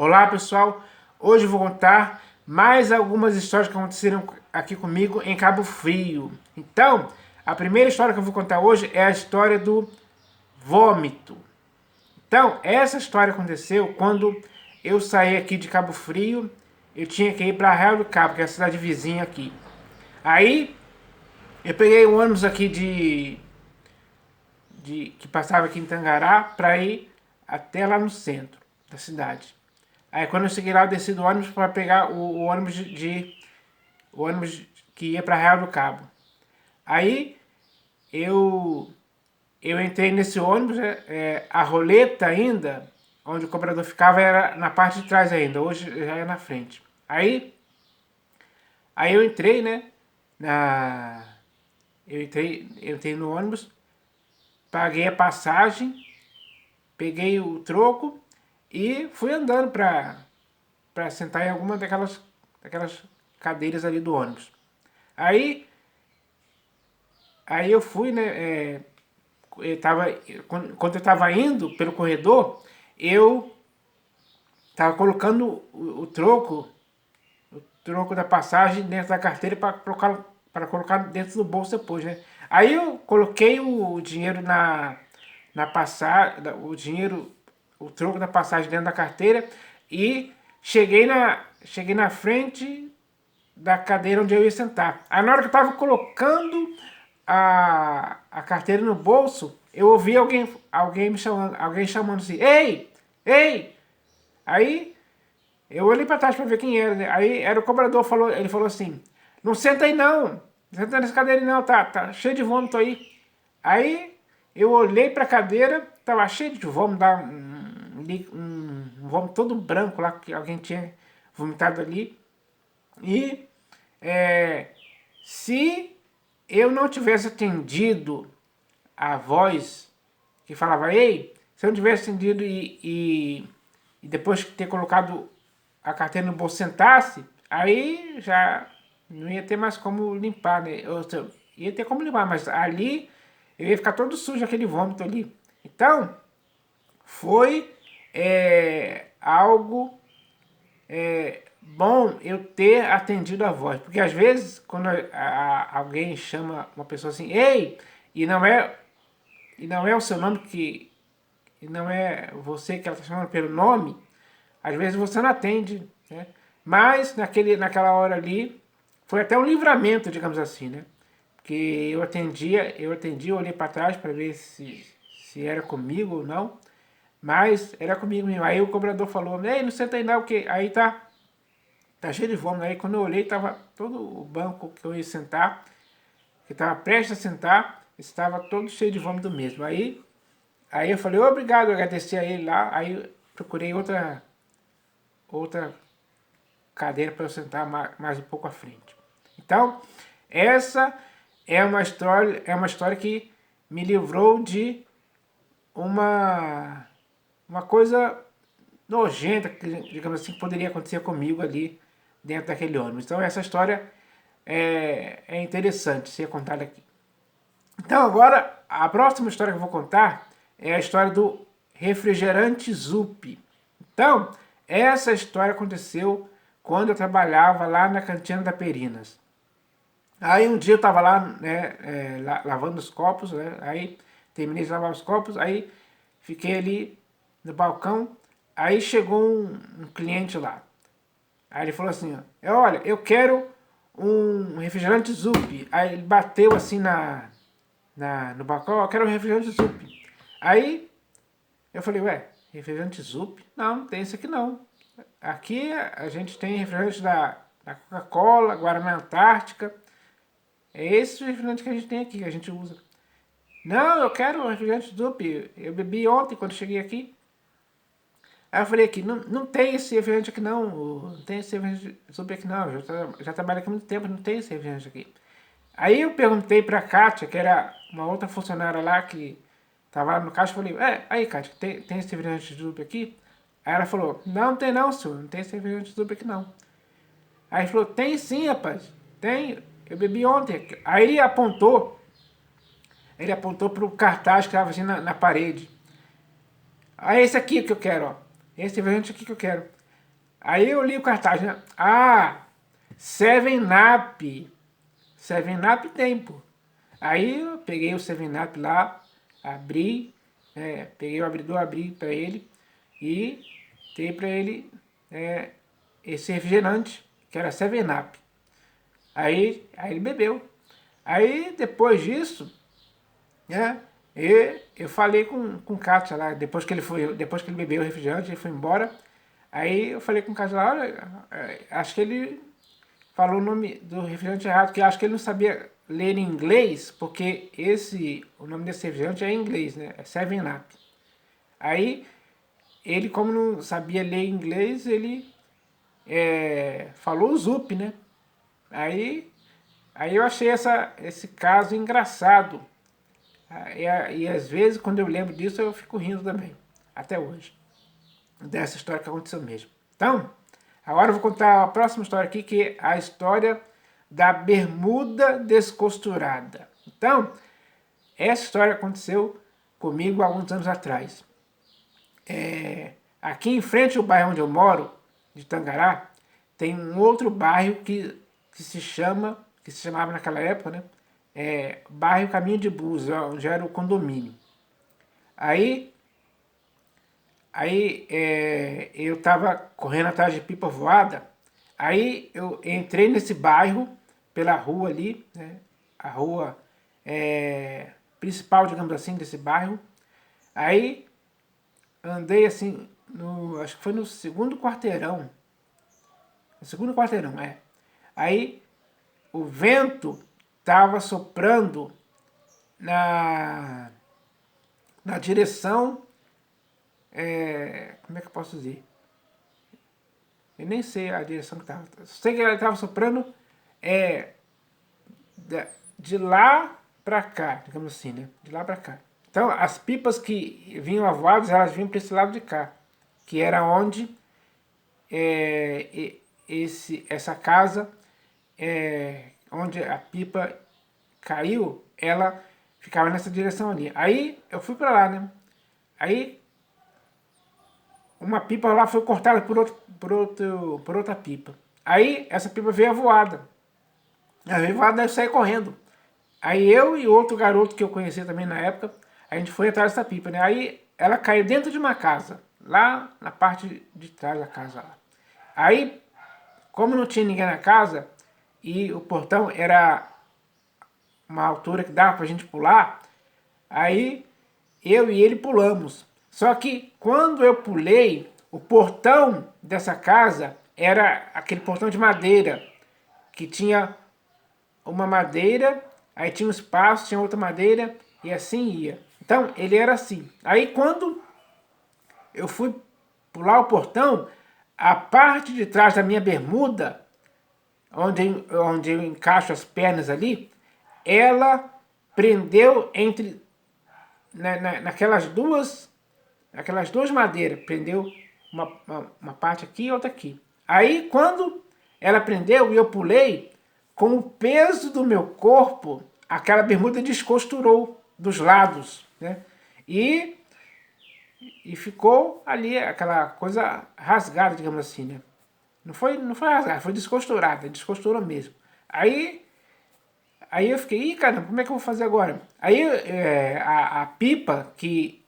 Olá pessoal, hoje eu vou contar mais algumas histórias que aconteceram aqui comigo em Cabo Frio. Então, a primeira história que eu vou contar hoje é a história do vômito. Então, essa história aconteceu quando eu saí aqui de Cabo Frio, eu tinha que ir para Arraial do Cabo, que é a cidade vizinha aqui. Aí, eu peguei um ônibus aqui que passava aqui em Tangará para ir até lá no centro da cidade. Aí quando eu cheguei lá, eu desci do ônibus para pegar o ônibus o ônibus que ia para Real do Cabo. Aí eu entrei nesse ônibus, a roleta ainda, onde o cobrador ficava, era na parte de trás ainda, hoje já é na frente. Aí eu entrei, né? Na, eu entrei no ônibus, paguei a passagem, peguei o troco e fui andando para sentar em alguma daquelas cadeiras ali do ônibus. Aí, aí eu fui, né? Quando eu estava indo pelo corredor, eu estava colocando o troco da passagem dentro da carteira para colocar dentro do bolso depois, né? Aí eu coloquei o dinheiro na passagem, o troco da passagem dentro da carteira e cheguei na frente da cadeira onde eu ia sentar. Aí na hora que eu estava colocando a carteira no bolso, eu ouvi alguém me chamando, alguém chamando assim, ei, ei! Aí eu olhei para trás para ver quem era, né? Aí era o cobrador, ele falou assim, não senta aí não, não senta nessa cadeira aí não, tá cheio de vômito aí. Aí eu olhei para a cadeira, tava cheio de vômito, um vômito todo branco lá que alguém tinha vomitado ali. E se eu não tivesse atendido a voz que falava, ei, se eu não tivesse atendido e depois de ter colocado a carteira no bolso sentasse, aí já não ia ter mais como limpar, né? Ia ter como limpar, mas ali eu ia ficar todo sujo aquele vômito ali. Então, foi algo bom eu ter atendido a voz, porque às vezes quando alguém chama uma pessoa assim, ei, e não é o seu nome e não é você que ela está chamando pelo nome, às vezes você não atende, né? Mas naquela hora ali foi até um livramento, digamos assim, né? Porque eu olhei para trás para ver se era comigo ou não, mas era comigo mesmo. Aí o cobrador falou, ei, não senta aí não, porque aí tá cheio de vômito. Aí quando eu olhei, tava todo o banco que eu ia sentar, que estava prestes a sentar, estava todo cheio de vômito mesmo. Aí eu falei, obrigado, eu agradeci a ele lá, aí eu procurei outra cadeira para eu sentar mais um pouco à frente. Então, essa é uma história que me livrou de uma coisa nojenta, que, digamos assim, poderia acontecer comigo ali dentro daquele ônibus. Então essa história é interessante ser contada aqui. Então agora, a próxima história que eu vou contar é a história do refrigerante Zup. Então, essa história aconteceu quando eu trabalhava lá na cantina da Perinas. Aí um dia eu estava lá, né, lavando os copos, né, aí terminei de lavar os copos, aí fiquei ali no balcão, aí chegou um cliente lá. Aí ele falou assim, ó, olha, eu quero um refrigerante Zup. Aí ele bateu assim no balcão, ó, eu quero um refrigerante Zup. Aí eu falei, ué, refrigerante Zup? Não, não tem esse aqui não. Aqui a gente tem refrigerante da Coca-Cola, Guaraná Antártica. É esse refrigerante que a gente tem aqui, que a gente usa. Não, eu quero refrigerante Zup. Eu bebi ontem quando cheguei aqui. Aí eu falei aqui, não tem esse refrigerante aqui não, não tem esse refrigerante Zup aqui não, eu já trabalho aqui há muito tempo, não tem esse refrigerante aqui. Aí eu perguntei pra Kátia, que era uma outra funcionária lá que tava lá no caixa, eu falei, aí Kátia, tem esse refrigerante Zup aqui? Aí ela falou, não tem não, senhor, não tem esse refrigerante Zup aqui não. Aí ele falou, tem sim, rapaz, tem, eu bebi ontem. Aí ele apontou pro cartaz que estava assim na parede. Ah, esse aqui que eu quero, ó. Esse refrigerante aqui que eu quero. Aí eu li o cartaz, né? Ah, Seven Up. Seven Up tem, pô. Aí eu peguei o Seven Up lá, abri, peguei o abridor, abri pra ele e dei pra ele esse refrigerante, que era Seven Up. Aí ele bebeu. Aí depois disso, né? E eu falei com o Kátia lá, depois que ele bebeu o refrigerante, ele foi embora. Aí eu falei com o Kátia lá, olha, acho que ele falou o nome do refrigerante errado, que acho que ele não sabia ler em inglês, porque o nome desse refrigerante é em inglês, né? É Seven Up. Aí ele, como não sabia ler inglês, ele falou o Zup, né? Aí, aí eu achei esse caso engraçado. E às vezes, quando eu lembro disso, eu fico rindo também. Até hoje. Dessa história que aconteceu mesmo. Então, agora eu vou contar a próxima história aqui, que é a história da bermuda descosturada. Então, essa história aconteceu comigo há alguns anos atrás. Aqui em frente ao bairro onde eu moro, de Tangará, tem um outro bairro que se chamava naquela época, né? Bairro Caminho de Búzios, onde era o condomínio. Aí, eu estava correndo atrás de pipa voada, aí eu entrei nesse bairro, pela rua ali, né? A rua principal, digamos assim, desse bairro. Aí andei assim, acho que foi no segundo quarteirão. No segundo quarteirão, Aí o vento estava soprando na, na direção. Como é que eu posso dizer? Eu nem sei a direção que estava. Sei que ela estava soprando de lá para cá, digamos assim, né? De lá para cá. Então, as pipas que vinham avoadas, elas vinham para esse lado de cá, que era onde essa casa, onde a pipa caiu, ela ficava nessa direção ali. Aí eu fui para lá, né? Aí uma pipa lá foi cortada por outra pipa. Aí essa pipa veio avoada. A veio avoada, eu saí correndo. Aí eu e outro garoto que eu conhecia também na época, a gente foi atrás dessa pipa, né? Aí ela caiu dentro de uma casa, lá na parte de trás da casa lá. Aí, como não tinha ninguém na casa, e o portão era uma altura que dava pra gente pular, aí eu e ele pulamos. Só que quando eu pulei, o portão dessa casa era aquele portão de madeira, que tinha uma madeira, aí tinha um espaço, tinha outra madeira, e assim ia. Então, ele era assim. Aí quando eu fui pular o portão, a parte de trás da minha bermuda, onde eu encaixo as pernas ali, ela prendeu naquelas duas madeiras, prendeu uma parte aqui e outra aqui. Aí quando ela prendeu e eu pulei, com o peso do meu corpo, aquela bermuda descosturou dos lados, né? E ficou ali aquela coisa rasgada, digamos assim, né? Não foi rasgada, foi descosturada, descosturou mesmo. Aí eu fiquei, ih, caramba, como é que eu vou fazer agora? Aí a pipa que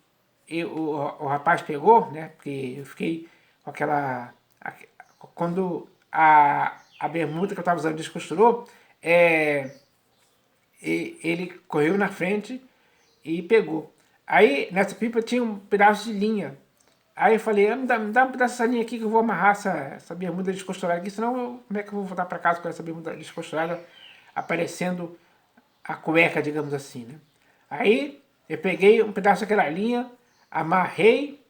o rapaz pegou, né? Porque eu fiquei com aquela. Quando a bermuda que eu estava usando descosturou, ele correu na frente e pegou. Aí nessa pipa tinha um pedaço de linha. Aí eu falei, me dá um pedaço dessa linha aqui que eu vou amarrar essa bermuda descosturada aqui, senão como é que eu vou voltar para casa com essa bermuda descosturada aparecendo a cueca, digamos assim, né? Aí eu peguei um pedaço daquela linha, amarrei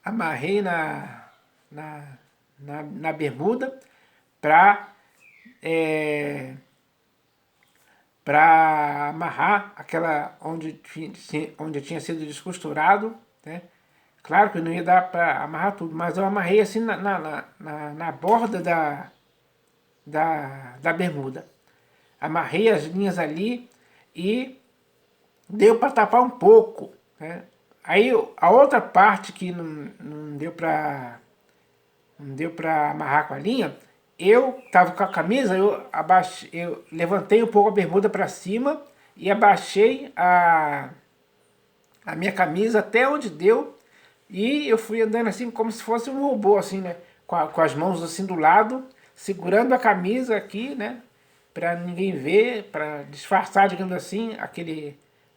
na bermuda para amarrar aquela onde tinha sido descosturado, né? Claro que não ia dar para amarrar tudo, mas eu amarrei assim na borda da bermuda. Amarrei as linhas ali e deu para tapar um pouco, né? Aí a outra parte que não deu para não deu para amarrar com a linha, eu tava com a camisa, eu levantei um pouco a bermuda para cima e abaixei a minha camisa até onde deu e eu fui andando assim como se fosse um robô, assim, né? Com as mãos assim do lado, segurando a camisa aqui, né? Para ninguém ver, para disfarçar, digamos assim,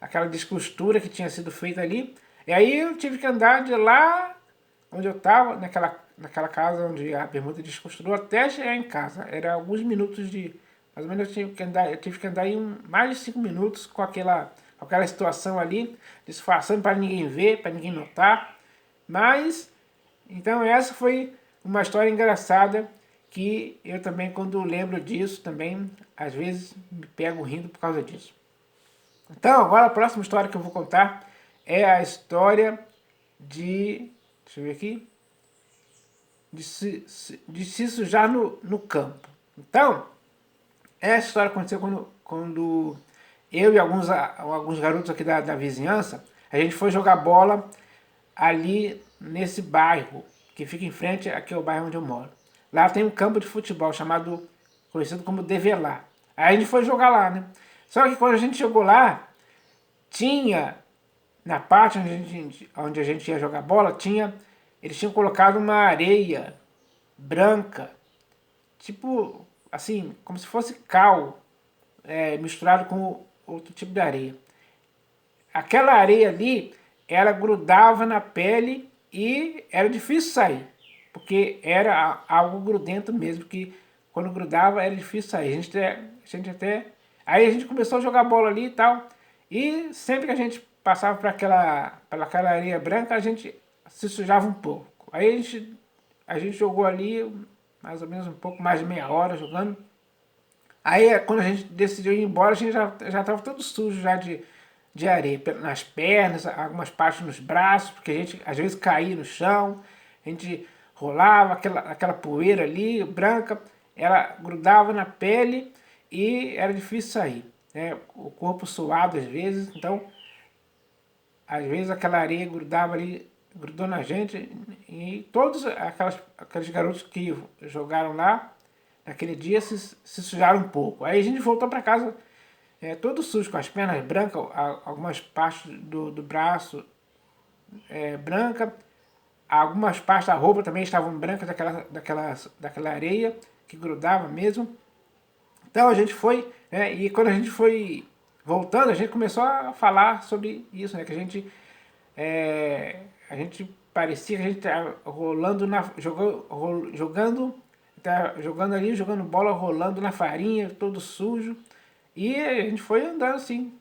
aquela descostura que tinha sido feita ali. E aí eu tive que andar de lá onde eu estava, naquela casa onde a bermuda descosturou, até chegar em casa. Era alguns minutos de. Mais ou menos eu tive que andar mais de 5 minutos com aquela situação ali, disfarçando para ninguém ver, para ninguém notar. Mas, então essa foi uma história engraçada que eu também, quando lembro disso, também, às vezes, me pego rindo por causa disso. Então, agora a próxima história que eu vou contar é a história de. Deixa eu ver aqui. De se sujar no campo. Então, essa história aconteceu quando eu e alguns garotos aqui da vizinhança, a gente foi jogar bola ali nesse bairro, que fica em frente aqui ao bairro onde eu moro. Lá tem um campo de futebol conhecido como Develar. Aí a gente foi jogar lá, né? Só que quando a gente chegou lá, tinha, na parte onde a gente ia jogar bola, eles tinham colocado uma areia branca, tipo, assim, como se fosse cal, misturado com outro tipo de areia. Aquela areia ali, ela grudava na pele e era difícil sair, porque era algo grudento mesmo, que quando grudava era difícil sair. Aí a gente começou a jogar bola ali e tal, e sempre que a gente passava por aquela areia branca, a gente se sujava um pouco. Aí a gente jogou ali mais ou menos um pouco mais de meia hora jogando. Aí quando a gente decidiu ir embora, a gente já estava todo sujo já de areia, nas pernas, algumas partes nos braços, porque a gente às vezes caía no chão, a gente rolava, aquela poeira ali, branca, ela grudava na pele e era difícil sair. Né? O corpo suado às vezes, então às vezes aquela areia grudava ali, grudou na gente, e todos aqueles garotos que jogaram lá naquele dia se sujaram um pouco. Aí a gente voltou para casa todo sujo, com as pernas brancas, algumas partes do braço branca, algumas partes da roupa também estavam brancas daquela areia que grudava mesmo. Então a gente foi, né, e quando a gente foi voltando, a gente começou a falar sobre isso, né, que a gente parecia que a gente estava rolando jogando ali, jogando bola, rolando na farinha, todo sujo. E a gente foi andando assim,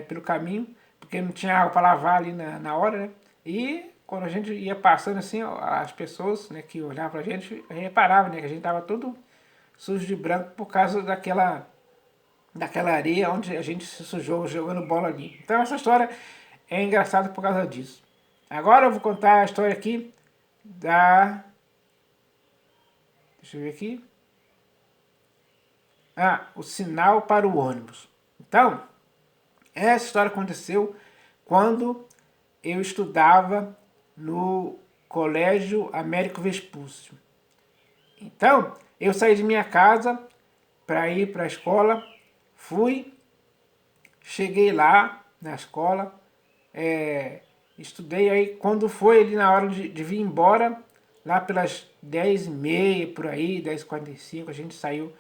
pelo caminho, porque não tinha água para lavar ali na hora, né? E quando a gente ia passando assim, as pessoas, né, que olhavam pra gente, reparavam, né, que a gente tava todo sujo de branco por causa daquela areia onde a gente se sujou jogando bola ali. Então essa história é engraçada por causa disso. Agora eu vou contar a história aqui da... Deixa eu ver aqui. O sinal para o ônibus. Então, essa história aconteceu quando eu estudava no Colégio Américo Vespúcio. Então, eu saí de minha casa para ir para a escola, cheguei lá na escola, estudei. Aí quando foi ali na hora de vir embora, lá pelas 10h30, por aí, 10h45, a gente saiu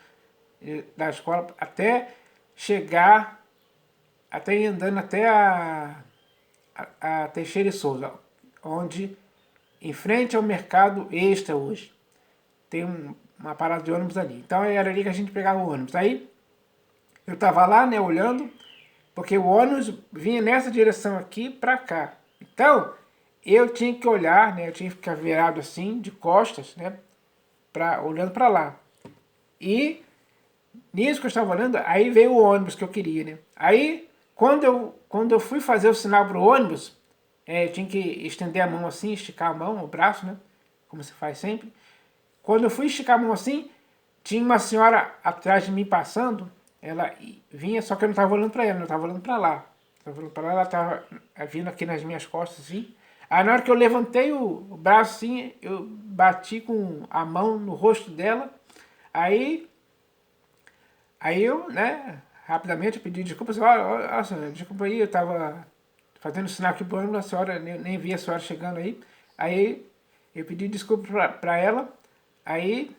da escola até chegar, até ir andando até a Teixeira e Souza, onde, em frente ao Mercado Extra hoje, tem uma parada de ônibus ali. Então era ali que a gente pegava o ônibus. Aí eu tava lá, né, olhando, porque o ônibus vinha nessa direção aqui pra cá. Então eu tinha que olhar, né, eu tinha que ficar virado assim, de costas, né, olhando pra lá. E nisso que eu estava olhando, aí veio o ônibus que eu queria, né? Aí, quando eu fui fazer o sinal pro ônibus, eu tinha que estender a mão assim, esticar a mão, o braço, né? Como se faz sempre. Quando eu fui esticar a mão assim, tinha uma senhora atrás de mim passando, ela vinha, só que eu não estava olhando para ela, eu estava olhando para lá. Estava olhando para lá, ela estava vindo aqui nas minhas costas, assim. Aí na hora que eu levantei o braço assim, eu bati com a mão no rosto dela. Aí, aí eu, né, rapidamente pedi desculpa. Olha, senhora, desculpa aí, eu tava fazendo sinal aqui pro ônibus, a senhora, nem vi a senhora chegando aí. Aí eu pedi desculpa pra ela. Aí,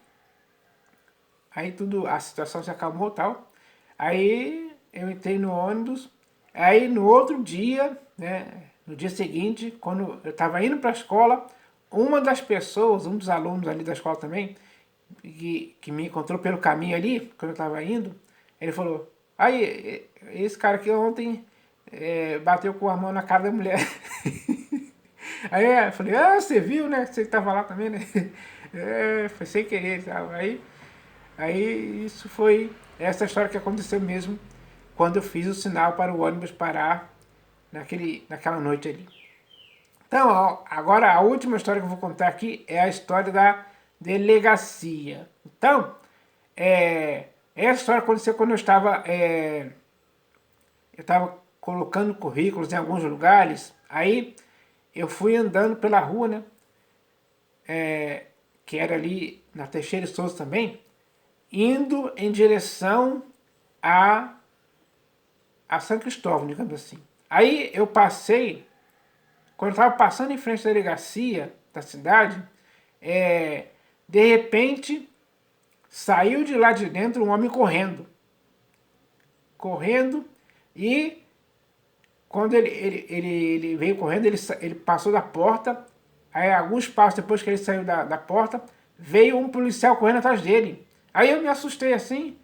aí tudo, a situação se acalmou e tal. Aí eu entrei no ônibus. Aí no outro dia, né, no dia seguinte, quando eu estava indo para a escola, uma das pessoas, um dos alunos ali da escola também, que me encontrou pelo caminho ali, quando eu estava indo, ele falou, aí, esse cara aqui ontem bateu com a mão na cara da mulher. Aí eu falei, você viu, né? Você estava lá também, né? Foi sem querer, sabe? Aí isso foi essa história que aconteceu mesmo quando eu fiz o sinal para o ônibus parar naquela noite ali. Então, ó, agora a última história que eu vou contar aqui é a história da delegacia. Então, essa história aconteceu quando eu estava colocando currículos em alguns lugares. Aí eu fui andando pela rua, né? Que era ali na Teixeira e Souza também, indo em direção a São Cristóvão, digamos assim. Aí eu passei, quando eu estava passando em frente à delegacia da cidade, de repente saiu de lá de dentro um homem correndo. Correndo, e quando ele veio correndo, ele passou da porta. Aí alguns passos depois que ele saiu da porta, veio um policial correndo atrás dele. Aí eu me assustei assim.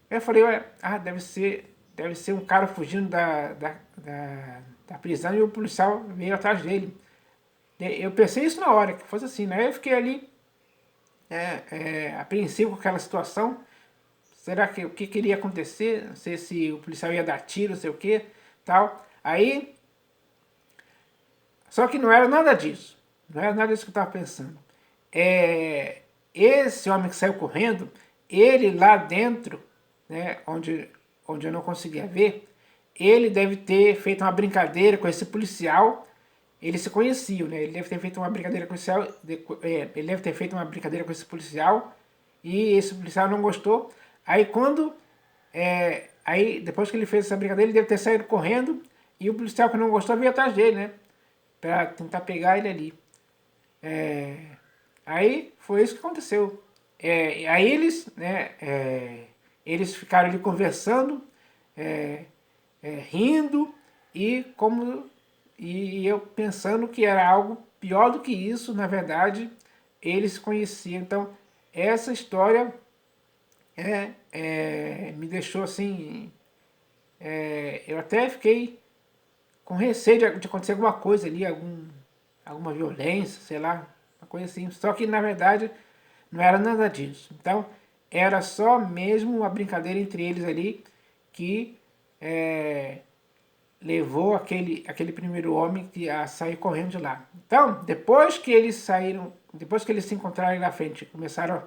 Eu falei, ué, deve ser um cara fugindo da prisão, e o policial veio atrás dele. Eu pensei isso na hora, que fosse assim, né? Eu fiquei ali apreensivo com aquela situação. Será que o que queria acontecer? Não sei se o policial ia dar tiro, não sei o que, tal. Aí, só que não era nada disso. Não era nada disso que eu estava pensando. Esse homem que saiu correndo, ele lá dentro, né, onde eu não conseguia ver, ele deve ter feito uma brincadeira com esse policial. Eles se conheciam, né? Ele deve ter feito uma brincadeira com esse policial, ele deve ter feito uma brincadeira com esse policial, e esse policial não gostou. Aí aí depois que ele fez essa brincadeira, ele deve ter saído correndo, e o policial que não gostou veio atrás dele, né? Pra tentar pegar ele ali. Aí foi isso que aconteceu. Aí eles, né, eles ficaram ali conversando, rindo, e eu pensando que era algo pior do que isso. Na verdade, eles se conheciam. Então, essa história me deixou assim. Eu até fiquei com receio de acontecer alguma coisa ali, alguma violência, sei lá, uma coisa assim. Só que na verdade não era nada disso. Então era só mesmo uma brincadeira entre eles ali que levou aquele primeiro homem a sair correndo de lá. Então, depois que eles saíram, depois que eles se encontraram na frente, começaram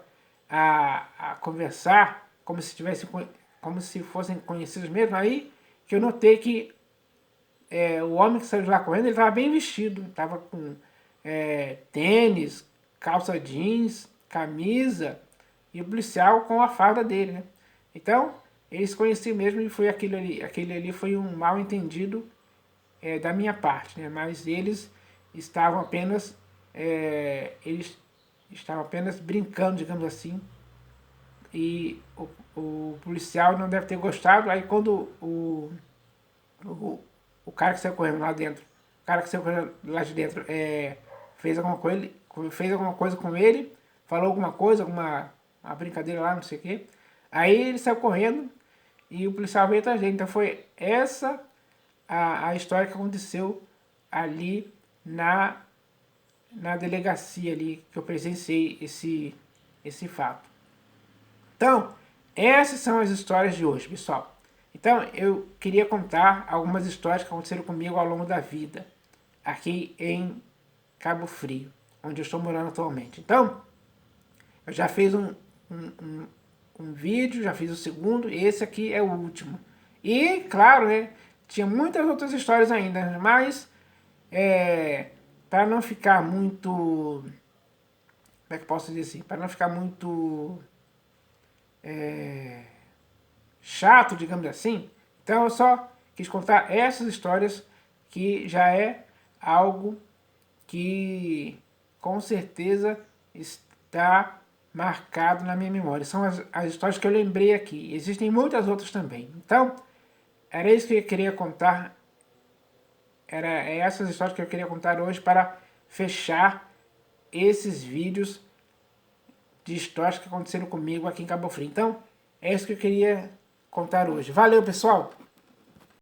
a conversar como se fossem conhecidos mesmo, aí que eu notei que o homem que saiu de lá correndo, ele estava bem vestido, estava com tênis, calça jeans, camisa, e o policial com a farda dele, né? Então, eles se conheciam mesmo, e foi aquele ali foi um mal entendido da minha parte, né? Mas eles estavam apenas brincando, digamos assim, e o policial não deve ter gostado. Aí quando o, o cara que saiu correndo lá dentro, o cara que saiu correndo lá de dentro fez alguma coisa com ele, falou alguma coisa, uma brincadeira lá, não sei o quê. Aí ele saiu correndo e o policial veio atrás dele. Então foi essa a história que aconteceu ali na delegacia ali, que eu presenciei esse fato. Então, essas são as histórias de hoje, pessoal. Então, eu queria contar algumas histórias que aconteceram comigo ao longo da vida, aqui em Cabo Frio, onde eu estou morando atualmente. Então, eu já fiz um vídeo, já fiz o segundo, e esse aqui é o último. E, claro, né, tinha muitas outras histórias ainda, mas para não ficar muito, como é que eu posso dizer assim, para não ficar muito chato, digamos assim, então eu só quis contar essas histórias que já é algo que com certeza está marcado na minha memória. São as histórias que eu lembrei aqui. Existem muitas outras também. Então, era isso que eu queria contar. Era essas histórias que eu queria contar hoje para fechar esses vídeos de histórias que aconteceram comigo aqui em Cabo Frio. Então, é isso que eu queria contar hoje. Valeu, pessoal!